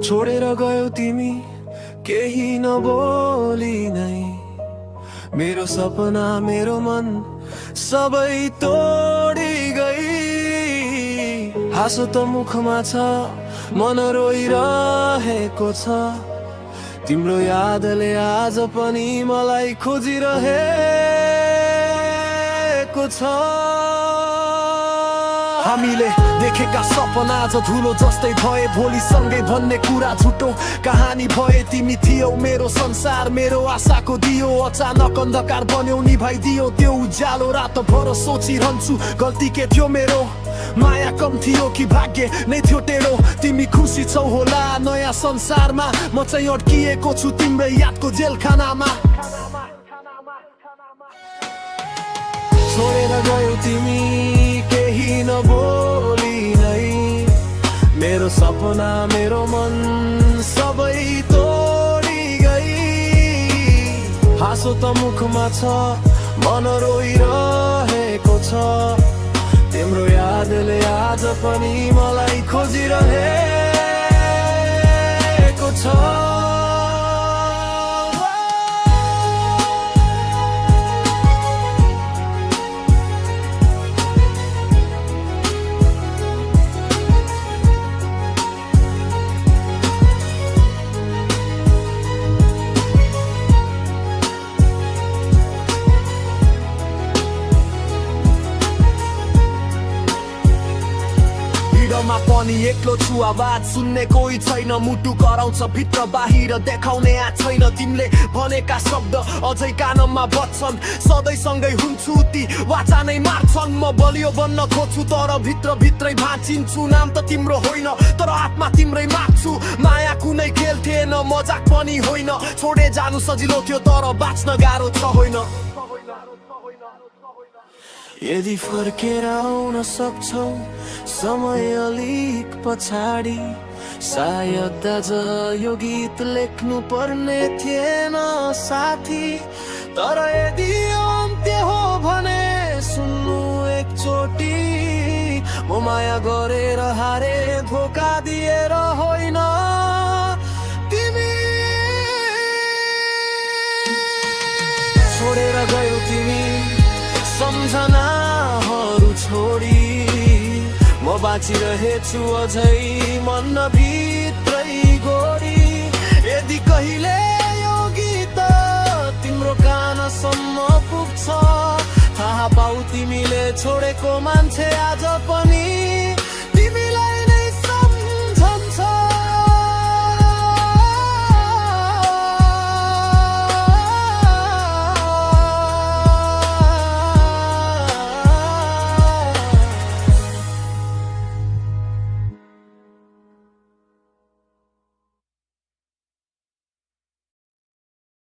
छोडेर गयो तिमी केही नबोली नै। मेरो सपना मेरो मन सबै तोडी गई। हाँसो त मुखमा छ मन रोइरहेको छ। तिम्रो यादले आज पनि मलाई खोजिरहेको छ। हामीले देखेका सपना आज धुलो जस्तै भए। भोलि सँगै भन्ने कुरा झुटो कहानी भए। तिमी थियौ मेरो संसार मेरो आशाको दियो। अचानक अन्धकार बन्यौ निभाइदियो त्यो उज्यालो। रात भर सोचिरहन्छु गल्ती के थियो मेरो। माया कम थियो कि भाग्य नै थियो टेढो। तिमी खुसी छौ होला नयाँ संसारमा। म चाहिँ अड्किएको छु तिम्रै यादको जेलखानामा। छोडेर गयौ तिमी केही नबोली नै। मेरो सपना मेरो मन सबै तोडी गई। हाँसो त मुखमा छ मन रोइरहेको छ। तिम्रो यादले आज पनि मलाई खोजिरहेको छ। मा पनि एक्लो छु आवाज सुन्ने कोही छैन। मुटु कराउँछ भित्र बाहिर देखाउने याद छैन। तिमीले भनेका शब्द अझै कानमा बज्छन्। सधैँ सँगै हुन्छु ती वाचा नै मार्छन्। म बलियो बन्न खोज्छु तर भित्र भित्रै भाँचिन्छु। नाम त तिम्रो होइन तर आत्मा तिम्रै माग्छु। माया कुनै खेल थिएन मजाक पनि होइन। छोडे जानु सजिलो थियो तर बाँच्न गाह्रो छ होइन। यदि फर्केर आउन सक्छौ समय अलिक पछाडि। सायद आज यो गीत लेख्नु पर्ने थिएन साथी। तर यदि अन्त्य हो भने सुन्नु एकचोटि। म माया गरेर हारे धोका दिएर होइन। तिमी छोडेर गयौ तिमी सम्झनाहरू छोडी। म बाँचिरहेछु अझै मन भित्रै गोरी। यदि कहिले यो गीत तिम्रो कानसम्म पुग्छ थाहा पाऊ तिमीले छोडेको मान्छे आज पनि